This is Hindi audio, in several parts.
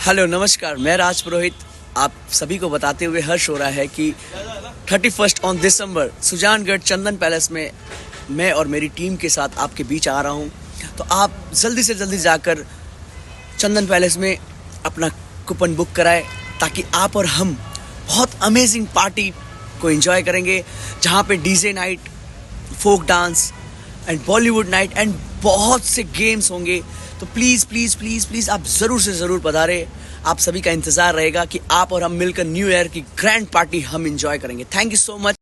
हेलो नमस्कार, मैं राज पुरोहित आप सभी को बताते हुए हर्ष हो रहा है कि 31 on December Sujangarh Chandan palace में मैं और मेरी टीम के साथ आपके बीच आ रहा हूं। तो आप जल्दी से जल्दी जाकर चंदन पैलेस में अपना कूपन बुक कराएं ताकि आप और हम बहुत अमेजिंग पार्टी को एंजॉय करेंगे, जहां पे DJ night, folk dance and Bollywood night and बहुत से गेम्स होंगे। तो प्लीज़ प्लीज़ प्लीज़ प्लीज़ आप ज़रूर से ज़रूर पधारें। आप सभी का इंतज़ार रहेगा कि आप और हम मिलकर न्यू ईयर की ग्रैंड पार्टी हम एंजॉय करेंगे। Thank you so much.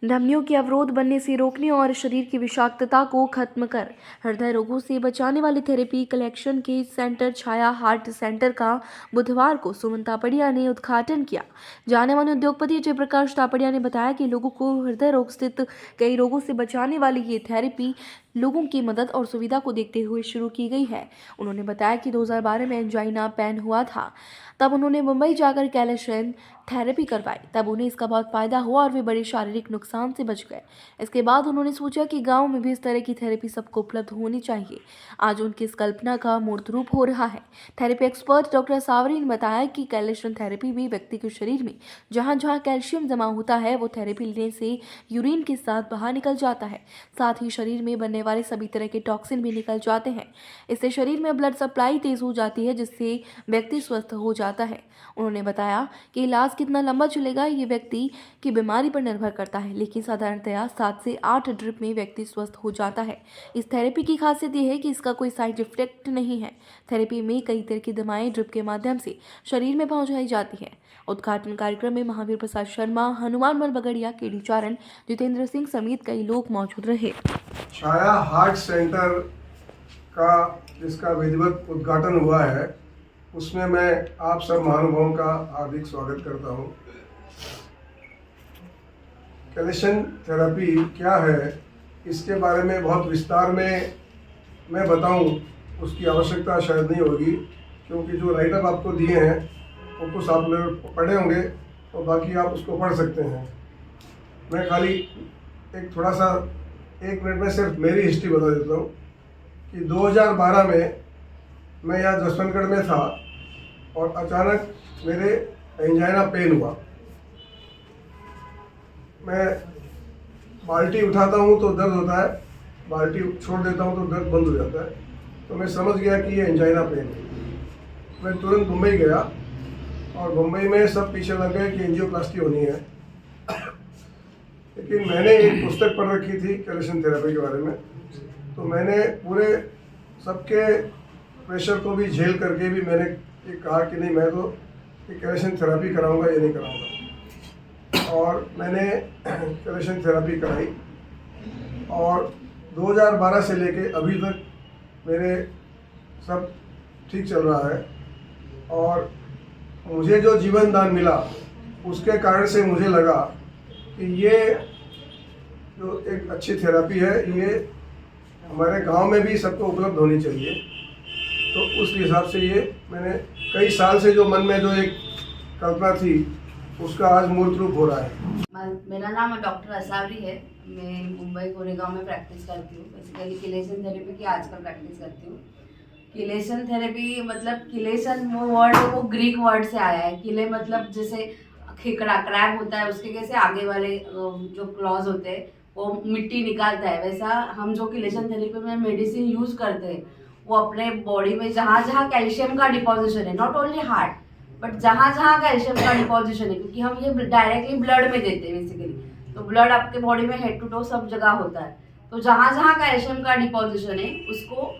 धमनियों के अवरोध बनने से रोकने और शरीर की विषाक्तता को खत्म कर हृदय रोगों से बचाने वाली थेरेपी कलेक्शन के सेंटर छाया हार्ट सेंटर का बुधवार को सुमन तापड़िया ने उद्घाटन किया। जाने माने उद्योगपति जयप्रकाश तापड़िया ने बताया कि लोगों को हृदय रोग स्थित कई रोगों से बचाने वाली ये थेरेपी लोगों की मदद और सुविधा को देखते हुए शुरू की गई है। उन्होंने बताया कि 2012 में एंजाइना पैन हुआ था, तब उन्होंने मुंबई जाकर कैल्शियम थेरेपी करवाई। तब उन्हें इसका बहुत फायदा हुआ और वे बड़े शारीरिक नुकसान से बच गए। इसके बाद उन्होंने सोचा कि गांव में भी इस तरह की थेरेपी सबको उपलब्ध होनी चाहिए। आज उनकी इस कल्पना का मूर्त रूप हो रहा है। थेरेपी एक्सपर्ट डॉक्टर सावरी ने बताया कि कैल्शियम थेरेपी भी व्यक्ति के शरीर में जहाँ जहाँ कैल्शियम जमा होता है वो थेरेपी लेने से यूरिन के साथ बाहर निकल जाता है। साथ ही शरीर में बनने वाले सभी तरह के टॉक्सिन भी निकल जाते हैं। इससे शरीर में ब्लड सप्लाई तेज हो जाती है, जिससे व्यक्ति स्वस्थ हो जाता है। उन्होंने बताया कि इलाज कितना लंबा चलेगा ये व्यक्ति की बीमारी पर निर्भर करता है, लेकिन साधारणतया 7 से 8 ड्रिप में व्यक्ति स्वस्थ हो जाता है। इस थेरेपी की खासियत यह है कि इसका कोई साइड इफेक्ट नहीं है। थेरेपी में कई तरह की दवाएं ड्रिप के माध्यम से शरीर में पहुंचाई जाती है। उद्घाटन कार्यक्रम में महावीर प्रसाद शर्मा, हनुमानमल बगड़िया, केडी चारण, जितेंद्र सिंह समेत कई लोग मौजूद रहे। छाया हार्ट सेंटर का जिसका विधिवत उद्घाटन हुआ है, उसमें मैं आप सब महानुभावों का हार्दिक स्वागत करता हूं। कैल्शियम थेरेपी क्या है, इसके बारे में बहुत विस्तार में मैं बताऊं उसकी आवश्यकता शायद नहीं होगी, क्योंकि जो राइटर आपको दिए हैं वो कुछ आप लोग पढ़े होंगे और बाकी आप उसको पढ़ सकते हैं। मैं खाली एक थोड़ा सा 1 मिनट में सिर्फ मेरी हिस्ट्री बता देता हूँ कि 2012 में मैं यहाँ जसवंतगढ़ में था और अचानक मेरे एंजाइना पेन हुआ। मैं बाल्टी उठाता हूँ तो दर्द होता है, बाल्टी छोड़ देता हूँ तो दर्द बंद हो जाता है। तो मैं समझ गया कि ये एंजाइना पेन है। मैं तुरंत मुंबई गया और मुंबई में सब पीछे लग गए कि एंजियोप्लास्टी होनी है। लेकिन मैंने एक पुस्तक पढ़ रखी थी कैल्शियम थेरेपी के बारे में, तो मैंने पूरे सबके प्रेशर को भी झेल करके भी मैंने ये कहा कि नहीं, मैं तो कैल्शियम थेरेपी कराऊंगा, ये नहीं कराऊंगा। और मैंने कैल्शियम थेरेपी कराई और 2012 से लेके अभी तक मेरे सब ठीक चल रहा है। और मुझे जो जीवन दान मिला उसके कारण से मुझे लगा कि ये जो एक अच्छी थेरेपी है, ये हमारे गांव में भी सबको उपलब्ध होनी चाहिए। तो उस हिसाब से ये मैंने कई साल से जो मन में जो एक कल्पना थी उसका आज मूर्त रूप हो रहा है। मेरा नाम डॉक्टर असावरी है। मैं मुंबई कोरेगांव में प्रैक्टिस करती हूँ। बेसिकली किलेशन थेरेपी की आजकल प्रैक्टिस करती हूँ। किलेशन थेरेपी मतलब किलेशन वो वर्ड है, वो ग्रीक वर्ड से आया है। किले मतलब जैसे खेकड़ा क्रैब होता है, उसके कैसे आगे वाले जो क्लॉज होते हैं वो मिट्टी निकालता है, वैसा हम जो किलेशन थेरेपी में मेडिसिन यूज करते हैं वो अपने बॉडी में जहाँ जहाँ कैल्शियम का डिपोजिशन है, नॉट ओनली हार्ट बट जहाँ जहाँ कैल्शियम का डिपोजिशन है, क्योंकि हम ये डायरेक्टली ब्लड में देते हैं बेसिकली, तो ब्लड आपके बॉडी में हेड टू टो सब जगह होता है। तो जहाँ जहाँ कैल्शियम का डिपोजिशन है उसको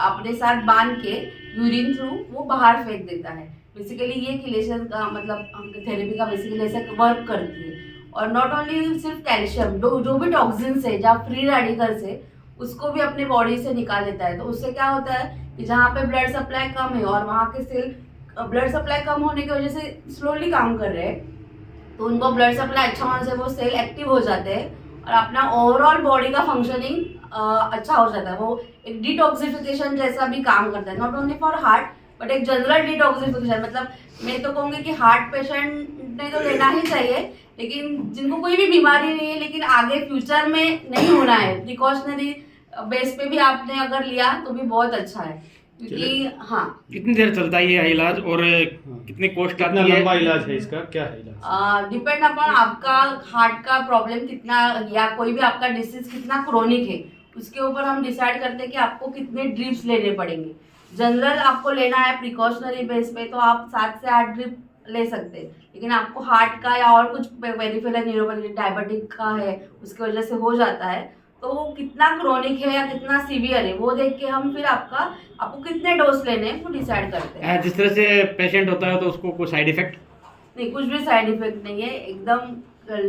अपने साथ बांध के यूरिन थ्रू वो बाहर फेंक देता है। बेसिकली ये किलेशन का मतलब थेरेपी का बेसिकली ऐसा वर्क करती है। और नॉट ओनली सिर्फ कैल्शियम, जो भी टॉक्सिन्स है, जहाँ फ्री रेडिकल्स है, उसको भी अपने बॉडी से निकाल देता है। तो उससे क्या होता है कि जहाँ पे ब्लड सप्लाई कम है और वहाँ के सेल ब्लड सप्लाई कम होने की वजह से स्लोली काम कर रहे हैं, तो उनको ब्लड सप्लाई अच्छा होने से वो सेल एक्टिव हो जाते हैं और अपना ओवरऑल बॉडी का फंक्शनिंग अच्छा हो जाता है। वो एक डिटॉक्सिफिकेशन जैसा भी काम करता है, not only for heart but एक जनरल डिटॉक्सिफिकेशन। मतलब मैं तो कहूँगी कि हार्ट पेशेंट उतने तो लेना ही चाहिए, लेकिन जिनको कोई भी बीमारी नहीं है लेकिन आगे फ्यूचर में नहीं होना है, प्रिकॉशनरी बेस पे भी आपने अगर लिया तो भी बहुत अच्छा है, क्योंकि हाँ। कितनी देर चलता है ये इलाज और कितनी कॉस्ट आती है? लंबा इलाज है इसका, क्या है इलाज? डिपेंड अपॉन आपका हार्ट का प्रॉब्लम कितना या कोई भी आपका डिसीज कितना क्रोनिक है, उसके ऊपर हम डिसाइड करते हैं कि आपको कितने ड्रिप्स लेने पड़ेंगे। जनरल आपको लेना है प्रिकॉशनरी बेस पे तो आप 7 से 8 ड्रिप ले सकते हैं, लेकिन आपको हार्ट का या और कुछ पेरिफेरल न्यूरोपैथी डायबिटिक का है उसकी वजह से हो जाता है, तो वो कितना क्रोनिक है या कितना सीवियर है वो देख के हम फिर आपको कितने डोज लेने हैं वो डिसाइड करते हैं। जिस तरह से पेशेंट होता है तो उसको कोई साइड इफेक्ट नहीं, कुछ भी साइड इफेक्ट नहीं है, एकदम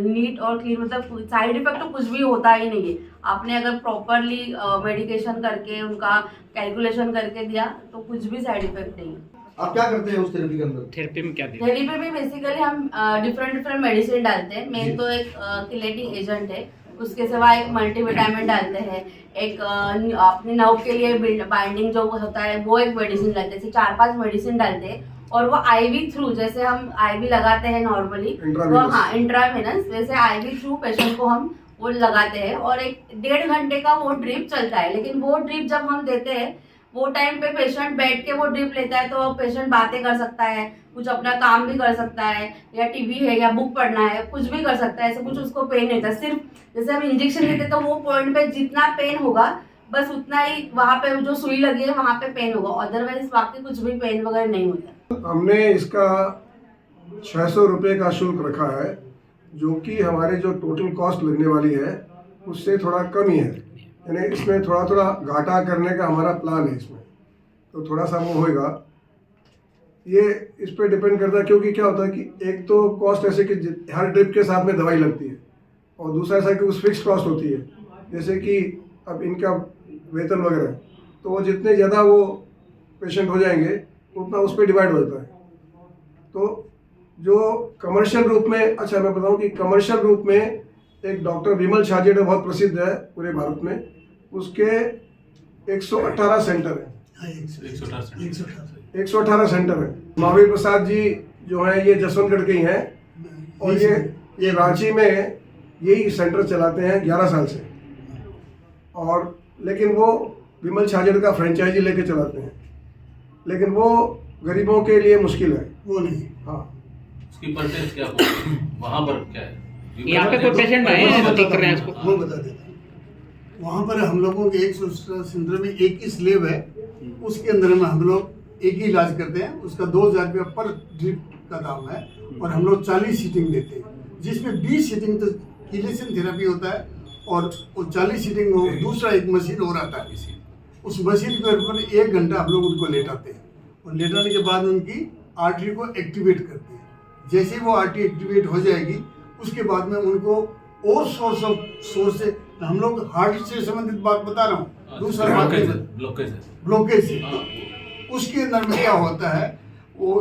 नीट और क्लीन, मतलब साइड इफेक्ट तो कुछ भी होता ही नहीं है। आपने अगर प्रॉपरली मेडिकेशन करके उनका कैलकुलेशन करके दिया तो कुछ भी साइड इफेक्ट नहीं है। आप क्या करते हैं उस थेरेपी के अंदर? थेरेपी में क्या दिया? थेरेपी में बेसिकली हम डिफरेंट मेडिसिन डालते हैं। मेन तो एक किलेटिंग एजेंट है, उसके सिवा एक मल्टीविटामिन डालते हैं, एक अपने नर्व के लिए बाइंडिंग जो होता है वो एक मेडिसिन डालते हैं, ऐसे 4-5 मेडिसिन डालते हैं। और वो आईवी थ्रू, जैसे हम आईवी लगाते हैं नॉर्मली, तो हाँ इंट्रावेनस, वैसे आईवी थ्रू पेशेंट को हम वो लगाते हैं और 1-1.5 घंटे का वो ड्रिप चलता है। लेकिन वो ड्रिप जब हम देते हैं वो टाइम पे पेशेंट बैठ के वो ड्रिप लेता है तो पेशेंट बातें कर सकता है, कुछ अपना काम भी कर सकता है, या टीवी है या बुक पढ़ना है, कुछ भी कर सकता है, ऐसे कुछ उसको पेन नहीं होता। सिर्फ जैसे हम इंजेक्शन लेते तो वो पॉइंट पे जितना पेन होगा बस उतना ही वहाँ पे जो सुई लगी है वहाँ पे पेन होगा, अदरवाइज बाकी कुछ भी पेन वगैरह नहीं होता। हमने इसका 600 रुपये का शुल्क रखा है, जो कि हमारे जो टोटल कॉस्ट लगने वाली है उससे थोड़ा कम ही है, यानी इसमें थोड़ा घाटा करने का हमारा प्लान है इसमें, तो थोड़ा सा वो होएगा। ये इस पर डिपेंड करता है, क्योंकि क्या होता है कि एक तो कॉस्ट ऐसे कि हर ड्रिप के साथ में दवाई लगती है, और दूसरा ऐसा कि उस फिक्स कॉस्ट होती है, जैसे कि अब इनका वेतन वगैरह, तो वो जितने ज़्यादा वो पेशेंट हो जाएंगे उतना उस पर डिवाइड हो जाता है। तो जो कमर्शियल रूप में, अच्छा मैं बताऊं कि कमर्शियल रूप में एक डॉक्टर विमल छाजेड़ बहुत प्रसिद्ध है पूरे भारत में, उसके 118 सेंटर हैं, 118 सेंटर है। महावीर प्रसाद जी जो हैं ये जसवंतगढ़ के ही हैं, और ये रांची में यही सेंटर चलाते हैं 11 साल से, और लेकिन वो विमल छाजेड़ का फ्रेंचाइजी लेके चलाते हैं, लेकिन वो गरीबों के लिए मुश्किल है, वो नहीं। हाँ, उसकी परसेंट क्या होगी वहाँ पर क्या है? यहाँ पे कोई पेशेंट आए हैं ठीक कर रहे हैं इसको? वो बता देता हूँ। वहाँ पर हम लोगों के 117 सेंटर में एक ही स्लेब है, उसके अंदर में हम लोग एक ही इलाज करते हैं, उसका 2000 रुपया पर ड्रिप का दाम है, और हम लोग 40 सीटिंग देते हैं, जिसमें 20 सीटिंग तो किलेशन थेरेपी होता है, और 40 सीटिंग दूसरा एक मशीन और आता है। उस मशीन के ऊपर 1 घंटा हम लोग उनको लेटाते हैं, और लेटाने के बाद उनकी आर्टरी को एक्टिवेट करते हैं। जैसे ही वो आर्टरी एक्टिवेट हो जाएगी उसके बाद में उनको और सोर्स से, हम लोग हार्ट से संबंधित बात बता रहा हूँ, दूसरा ब्लॉकेज से, उसके अंदर में क्या होता है वो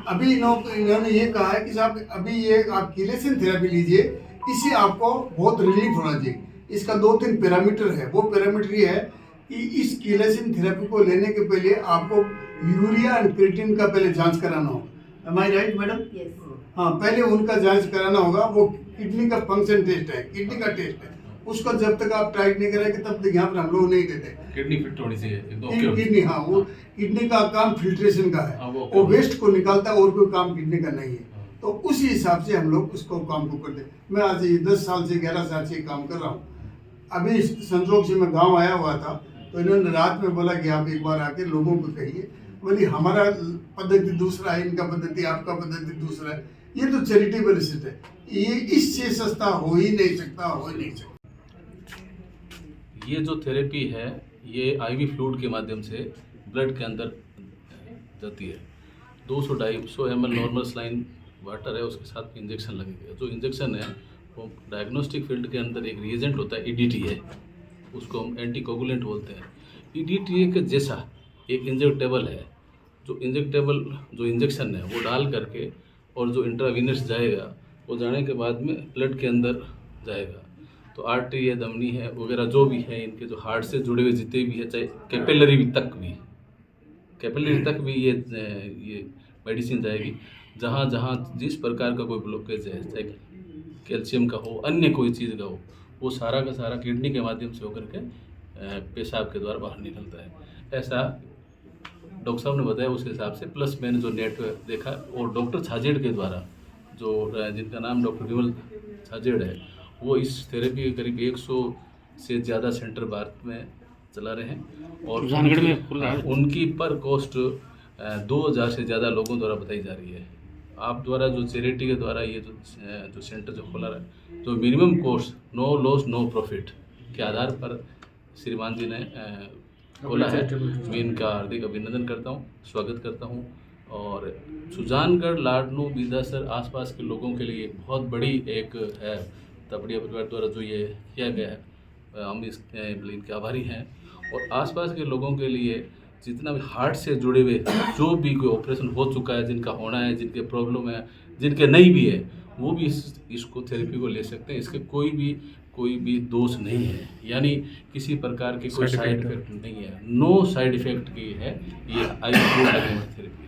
अभी इन्होंने ये कहा है कि साहब अभी ये आप किलेशन थेरेपी लीजिए, इससे आपको बहुत रिलीफ होना चाहिए। इसका 2-3 पैरामीटर है, वो पैरामीटर ये है कि इस किलेशन थेरेपी को लेने के पहले आपको यूरिया एंड क्रिएटिन का पहले जांच कराना होगा। एम आई राइट मैडम? यस। हाँ, पहले उनका जांच कराना होगा। वो किडनी का फंक्शन टेस्ट है, किडनी का टेस्ट है, उसको जब तक आप टाइट नहीं करेंगे तब तक यहाँ पर हम लोग नहीं देते। किडनी फिट होनी चाहिए किडनी, हाँ, वो किडनी का काम फिल्ट्रेशन का है, वो वेस्ट को निकालता है, और कोई काम किडनी का नहीं है। तो उसी हिसाब से हम लोग उसको काम को करते हैं। मैं आज 10 साल से 11 साल से काम कर रहा हूँ। अभी संजोग से मैं गाँव आया हुआ था, तो इन्होंने रात में बोला कि आप एक बार आके लोगों को कहिए, बोली हमारा पद्धति दूसरा है, इनका पद्धति, आपका पद्धति दूसरा है, ये तो चैरिटेबल रिसर्च है, ये इससे सस्ता हो ही नहीं सकता। ये जो थेरेपी है ये आईवी फ्लूइड के माध्यम से ब्लड के अंदर जाती है। 200-250 ml नॉर्मल सलाइन वाटर है, उसके साथ इंजेक्शन लगेगा। जो इंजेक्शन है वो डायग्नोस्टिक फील्ड के अंदर एक रिएजेंट होता है, ईडीटी है, उसको हम एंटीकोगुलेंट बोलते हैं। ईडीटी के जैसा एक इंजेक्टेबल है, जो इंजेक्शन है वो डाल करके, और जो इंट्रावीनस जाएगा वो जाने के बाद में ब्लड के अंदर जाएगा। तो आर्टरी है, धमनी है वगैरह जो भी है, इनके जो हार्ट से जुड़े हुए जितने भी है, चाहे कैपिलरी तक भी ये मेडिसिन जाएगी। जहाँ जहाँ जिस प्रकार का कोई ब्लॉकेज है, चाहे कैल्शियम का हो, अन्य कोई चीज़ का हो, वो सारा का सारा किडनी के माध्यम से होकर के पेशाब के द्वारा बाहर निकलता है। ऐसा डॉक्टर साहब ने बताया, उस हिसाब से प्लस मैंने जो नेट देखा और डॉक्टर छाजेड़ के द्वारा, जो जिनका नाम डॉक्टर विमल छाजेड़ है, वो इस थेरेपी के करीब 100 से ज़्यादा सेंटर भारत में चला रहे हैं और उनकी पर कॉस्ट 2000 से ज़्यादा लोगों द्वारा बताई जा रही है। आप द्वारा जो चैरिटी के द्वारा ये जो सेंटर जो खोला रहा है, तो minimum cost no loss no profit के आधार पर श्रीमान जी ने खोला है। मैं इनका हार्दिक अभिनंदन करता हूँ, स्वागत करता हूँ। और सुजानगढ़, लाडनू, बीदासर आसपास के लोगों के लिए बहुत बड़ी एक है तपड़िया परिवार द्वारा जो ये किया गया है, हम इनके आभारी हैं। और आसपास के लोगों के लिए जितना भी हार्ट से जुड़े हुए जो भी कोई ऑपरेशन हो चुका है, जिनका होना है, जिनके प्रॉब्लम है, जिनके नहीं भी है, वो भी इसको थेरेपी को ले सकते हैं। इसके कोई भी दोष नहीं है, यानी किसी प्रकार के कोई साइड इफेक्ट नहीं है, नो साइड इफेक्ट की है ये आयुर्वेद थेरेपी।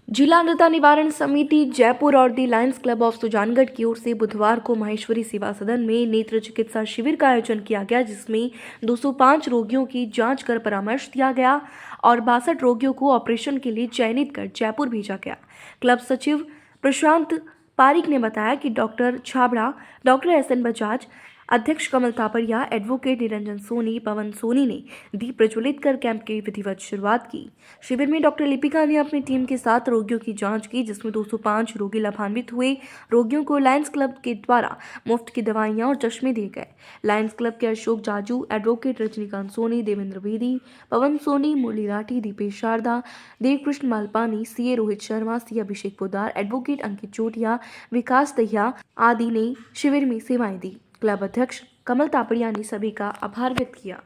जिला अंधता निवारण समिति जयपुर और दी लायंस क्लब ऑफ सुजानगढ़ की ओर से बुधवार को माहेश्वरी सेवा सदन में नेत्र चिकित्सा शिविर का आयोजन किया गया, जिसमें 205 रोगियों की जांच कर परामर्श दिया गया और 62 रोगियों को ऑपरेशन के लिए चयनित कर जयपुर भेजा गया। क्लब सचिव प्रशांत पारिक ने बताया कि doctor Chhabra, doctor SN Bajaj, अध्यक्ष कमल तापड़िया, एडवोकेट निरंजन सोनी, पवन सोनी ने दीप प्रज्वलित कर कैंप की विधिवत शुरुआत की। शिविर में डॉक्टर लिपिका ने अपनी टीम के साथ रोगियों की जांच की, जिसमें 205 रोगी लाभान्वित हुए। रोगियों को लायंस क्लब के द्वारा मुफ्त की दवाइयां और चश्मे दिए गए। लायंस क्लब के अशोक जाजू, एडवोकेट रजनीकांत सोनी, देवेंद्र बेदी, पवन सोनी, मुरली राठी, दीपेश शारदा, देवकृष्ण मालपानी, CA रोहित शर्मा, C अभिषेक पोदार, एडवोकेट अंकित चोटिया, विकास दहिया आदि ने शिविर में सेवाएं दी। क्लब अध्यक्ष कमल तापड़िया ने सभी का आभार व्यक्त किया।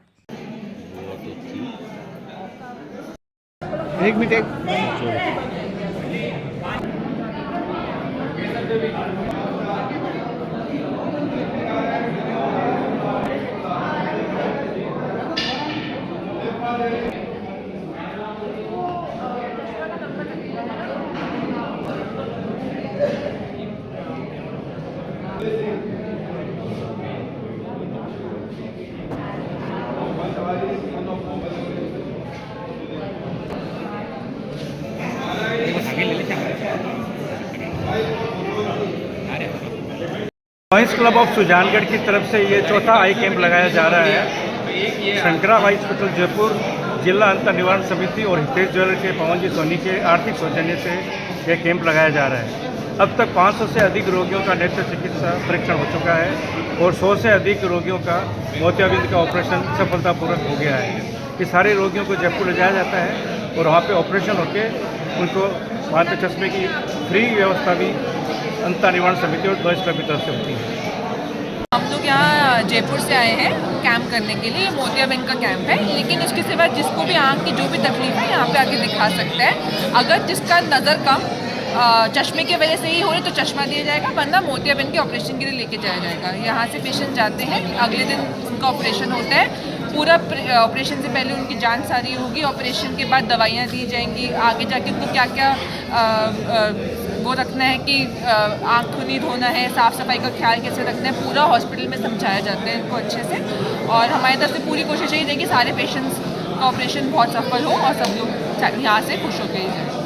एक minute Lions club of Sujangarh की तरफ से ये चौथा आई कैंप लगाया जा रहा है। शंकरा हॉस्पिटल जयपुर, जिला अंतर निवारण समिति और हितेश ज्वेलर के पवन जी सोनी के आर्थिक सौजन्य से यह कैंप लगाया जा रहा है। अब तक 500 से अधिक रोगियों का नेत्र चिकित्सा परीक्षण हो चुका है और 100 से अधिक रोगियों का मोतियाबिंद का ऑपरेशन सफलतापूर्वक हो गया है। ये सारे रोगियों को जयपुर ले जाया जाता है और वहाँ पे ऑपरेशन होके उनको वहाँ पे चश्मे की फ्री व्यवस्था भी अंतर निवारण समिति और लायंस क्लब की तरफ से होती है। हम लोग यहाँ जयपुर से आए हैं कैंप करने के लिए। मोतियाबिंद का कैंप है, लेकिन उसके सिवा जिसको भी आँख की जो भी तकलीफ है यहाँ पे आके दिखा सकता है। अगर जिसका नज़र कम चश्मे की वजह से ही हो रही तो चश्मा दिया जाएगा, वरना मोतियाबिंद के ऑपरेशन के लिए लेके जाया जाएगा। यहाँ से पेशेंट जाते हैं, अगले दिन उनका ऑपरेशन होता है। पूरा ऑपरेशन से पहले उनकी जांच सारी होगी, ऑपरेशन के बाद दवाइयाँ दी जाएंगी, आगे जाके उनको क्या क्या वो रखना है कि आँख खुली धोना है, साफ़ सफाई का ख्याल कैसे रखना है, पूरा हॉस्पिटल में समझाया जाता है इनको अच्छे से। और हमारी तरफ से पूरी कोशिश यही रहेगी कि सारे पेशेंट्स का ऑपरेशन बहुत सफल हो और सब लोग यहाँ से खुश होकर ही जाए।